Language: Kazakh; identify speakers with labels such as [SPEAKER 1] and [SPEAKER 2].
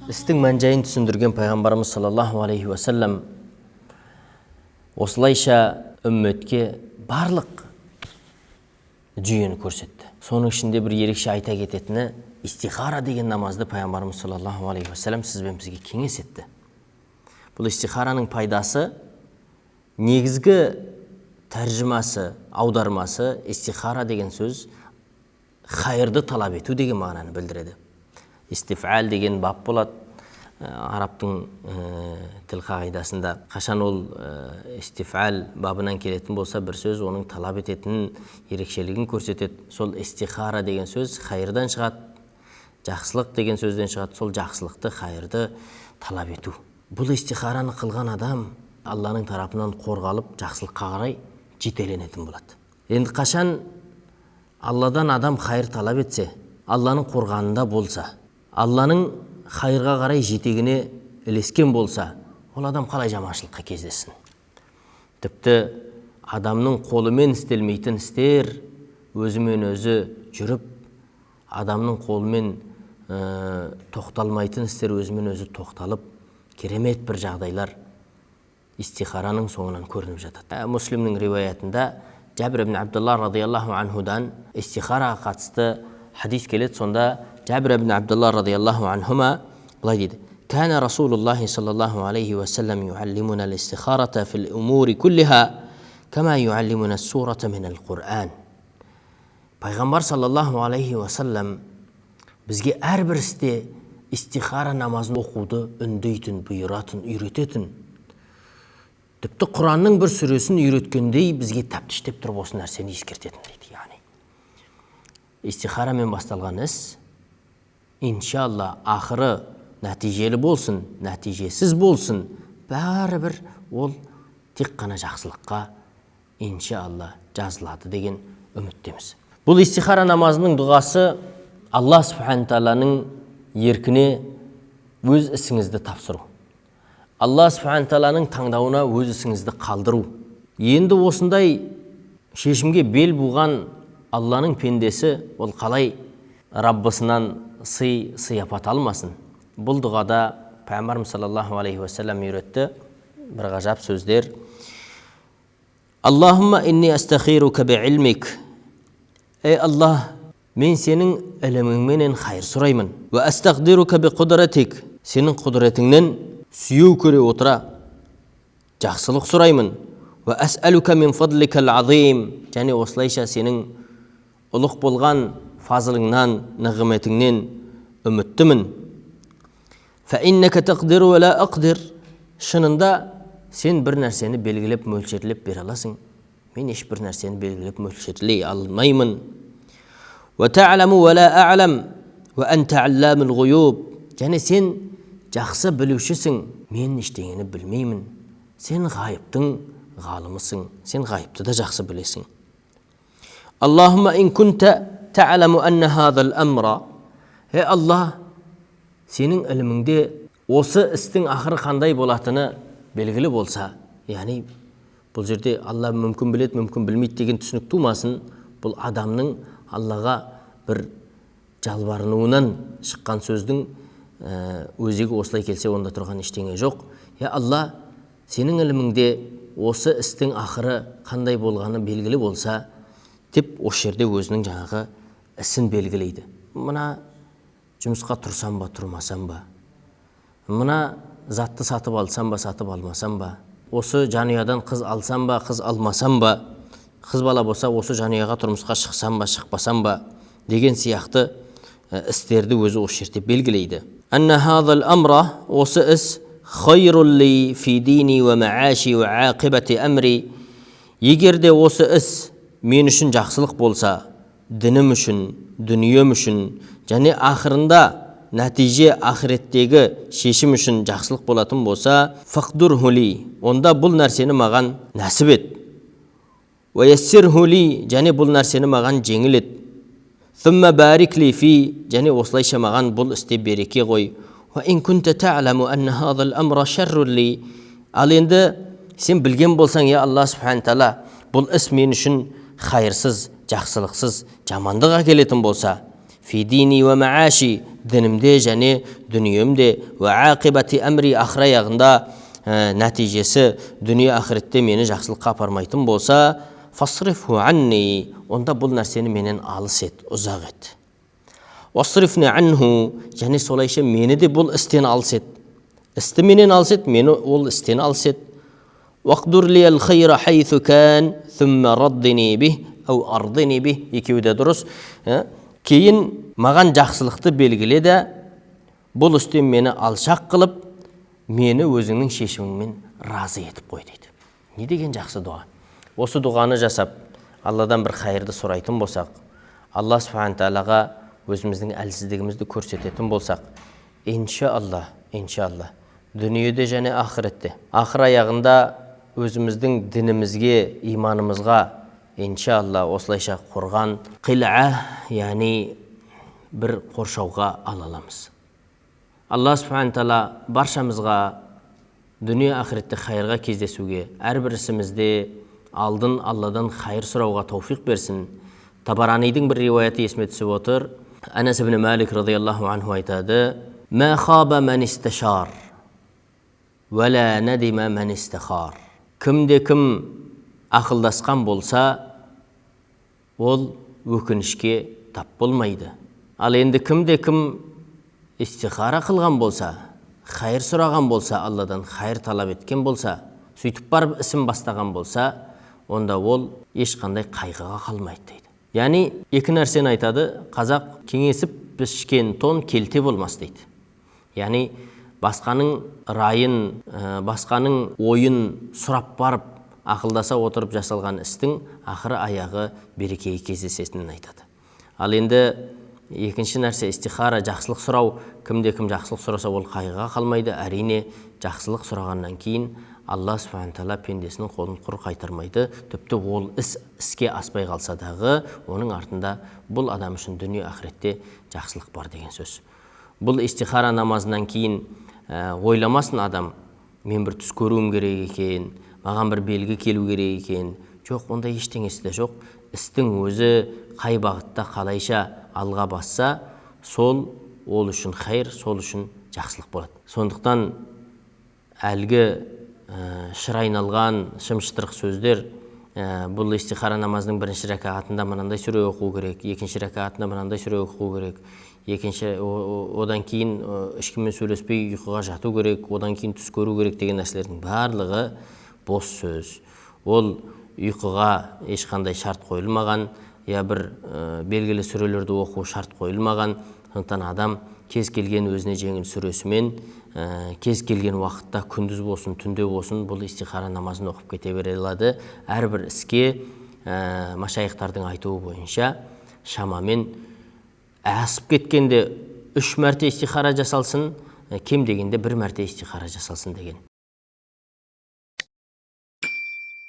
[SPEAKER 1] істің мән-жайын түсіндірген пайғамбарымыз саллаллаху алейхи уассалам осылайша үмметке барлық жүйені көрсетті. Соның ішінде бір ерекше айта кететіні истихара деген намазды пайғамбарымыз саллаллаху алейхи уассалам сізбен бізге кеңес етті. Бұл истихараның пайдасы, негізгі тәржімасы, аудармасы, истихара деген сөз хайырды талап ету деген мағынаны білдіреді. Истифәл деген бап болады арабтың тіл қағидасында. Қашан ол истифәл бабынан келетін болса, бір сөз оның талап ететінін ерекшелігін көрсетеді. Сол истихара деген сөз хайырдан шығады, жақсылық деген сөзден шығады. Сол жақсылықты, хайырды талап ету. Бұл истихараны қылған адам Алланың тарапынан қорғалып, жақсылыққа қарай жетеленетін болады. Енді қашан Алладан адам хайыр талап етсе, Алланың қорғанында болса, Алланың хайырға қарай жетегіне ілескен болса, ол адам қалай жаманшылыққа кездессін? Тіпті адамның қолымен істелмейтін істер өзімен өзі жүріп, адамның қолымен тоқталмайтын істер өзімен өзі тоқталып, керемет бір жағдайлар истихараның соңынан көрініп жатады. Муслимнің риуаятында Жабир ибн Абдулла радияллаху анхудан истихараға қатысты хадис келеді. Сонда Жабир ибн Абдулла радияллаху анхума былай дейді: «Кана Расулуллахи саллаллаху алейхи ва саллам юаллимуна ал-истихарата фил умури куллиха кама юаллимуна ас-сурата мин ал-Qur'ан». Пайғамбар саллаллаху алейхи ва саллам бізге әрбір істе истихара намазын оқуды үндейтін, бұйыратын, үйрететін. Тіпті Құранның бір сүресін үйреткендей бізге тәптіштеп тұрып осы нәрсені ескертетін дейді. Яғни истихарамен басталған іс, иншалла, ақыры нәтижелі болсын, нәтижесіз болсын, бәрібір ол тек қана жақсылыққа иншалла жазылады деген үміттеміз. Бұл истихара намазының дұғасы Алла субхана тағаланың еркіне өз ісіңізді тапсыру. Алла субхана тағаланың таңдауына өз ісіңізді қалдыру. Енді осындай шешімге бел буған Алланың пендесі ол қалай Раббысынан сый-сияпат алмасын? Бұл дұғада Пайғамбарымыз саллаллаху алейхи ва саллам үйретті бір ғажап сөздер. Аллахумма инни астахирука би'илмик. Ей Аллах, мен сенің іліміңменен хайыр сұраймын. Ва астақдирука биқудратик. Сенің құдіретіңнен сүйеу көре отыра жақсылық сұраймын. Ва ас'алука мин фадликал азим. Және осылайша сенің ұлық болған фазылыңнан, нығметіңнен үміттімін. Фа иннека тақдиру ва ла ақдир. Шынында сен бір нәрсені белгілеп, мөлшерлеп бере аласың. Мен ешбір нәрсені белгілеп, мөлшерлей алмаймын. Ва та'ламу ва ла а'лам ва анта алламул ғуюб. Және сен жақсы білушісің, мен ештеңені білмеймін. Сен ғайыптың ғалымысың, сен ғайыпты да жақсы білесің. Аллахумма ин кунта та'ламу анна хазал амра. Ей Аллах, сенің іліміңде осы істің ақыры қандай болатыны белгілі болса, яғни бұл жерде Алла мүмкін біледі, мүмкін білмейді деген түсінік тумасын. Бұл адамның Аллаға бір жалбарынуынан шыққан сөздің өзегі осылай келсе, онда тұрған ештеңе жоқ. Я Алла, сенің іліміңде осы істің ақыры қандай болғаны белгілі болса, деп осы жерде өзінің жаңағы ісін белгілейді. Мына жұмысқа тұрсам ба, тұрмасам ба? Мына затты сатып алсам ба, сатып алмасам ба? Осы жанұядан қыз алсам ба, қыз алмасам ба? Қыз бала болса, осы жанұяға тұрмысқа шықсам ба, шықпасам ба? Деген сияқты істерді өзі осы жерде белгілейді. Анна хазал амра, осы іс хайрул ли фи дини ва мааши ва ақибати амри. Егер де осы іс мен үшін жақсылық болса, дінім үшін, дүнием үшін, және ақырында нәтиже ақыреттегі шешім үшін жақсылық болатын болса, фақдурху ли, онда бұл нәрсені маған нәсіп ет. Ва яссирху ли, және бұл нәрсені маған жеңіл ет. Thumma барик ли фи, және осылайша маған бұл істе береке қой. Ва ин кунта та'ламу анна хазал амра шаррун ли. Ал енді сен білген болсаң, я Алла субхана тағала, бұл іс мен үшін хайырсыз, жақсылықсыз, жамандық әкелетін болса, фи дини ва мааши, дінімде және дүниемде, ва ақибати әмри, ақыр аяғында нәтижесі дүние ақыретте мені жақсылыққа апармайтын болса, фасрифху анни, онда бұл нәрсені менен алыс ет, ұзақ ет. Васрифни анху, және солайша мені де бұл істен алыс ет. Істі менен алыс ет, мені ол істен алыс ет. Вақдур ли ал-хайра хайθу кан, thumma раддини бих, ау ардини бих, екеуі де дұрыс. Кейін маған жақсылықты белгіле де, бұл істен мені алшақ қылып, мені өзіңнің шешіміңмен разы етіп қой дейді. Не деген жақсы дұға. Осы дұғаны жасап, Алладан бір қайырды сұрайтын болсақ, Алла субхана тағалаға өзіміздің әлсіздігімізді көрсететін болсақ, иншалла, дүниеде және ақыретте, ақыр аяғында өзіміздің дінімізге, иманымызға, иншалла, осылайша қорған қил'a, яғни бір қоршауға ала аламыз. Алла субхана тағала баршамызға дүние ақыретте қайырға кездесуге, әрбір ісімізде алдын Алладан қайыр сұрауға тауфиқ берсін. Табаранидың бір риуаяты есіме түсіп отыр. Анас ибн Малик радиаллаху анху айтады: "Ма хаба ман исташар, ва ла надима ман истахар." Кім ақылдасқан болса, ол өкінішке тап болмайды. Ал енді кім истихара қылған болса, қайыр сұраған болса, Алладан қайыр талап еткен болса, сөйтіп барып ісін бастаған болса, онда ол ешқандай қайғыға қалмайды дейді. Яғни екі нәрсені айтады. Қазақ кеңесіп пішкен тон келте болмас дейді. Яғни басқаның райын, басқаның ойын сұрап барып, ақылдаса отырып жасалған істің ақыры аяғы берекеге кездесетінін айтады. Ал енді екінші нәрсе истихара, жақсылық сұрау. Кім жақсылық сұраса, ол қайғыға қалмайды. Әрине жақсылық сұрағаннан кейін Алла субхана тағала пендесінің қолын құр қайтармайды. Тіпті ол іске аспай қалса дағы, оның артында бұл адам үшін дүние ақыретте жақсылық бар деген сөз. Бұл истихара намазынан кейін ойламасын адам, мен бір түс көруім керек екен, маған бір белгі келу керек екен. Жоқ, ондай ештеңесі де жоқ. Істің өзі қай бағытта қалайша алға басса, сол ол үшін хайыр, сол үшін жақсылық болады. Сондықтан әлгі шыр айналған шым-шытырық сөздер, бұл истихара намазының бірінші рәкағатында мынандай сүре оқу керек, екінші рәкағатында мынандай сүре оқу керек, одан кейін ешкіммен сөйлеспей ұйқыға жату керек, одан кейін түс көру керек деген нәрселердің барлығы бос сөз. Ол ұйқыға ешқандай шарт қойылмаған, я бір белгілі сүрелерді оқу шарт қойылмаған. Сондықтан адам кез келген өзіне жеңіл сүресімен, кез келген уақытта, күндіз болсын, түнде болсын, бұл истихара намазын оқып кете бере алады. Әрбір іске машайықтардың айтуы бойынша шамамен асып кеткенде 3 мәрте истихара жасалсын, кем дегенде 1 мәрте истихара жасалсын деген.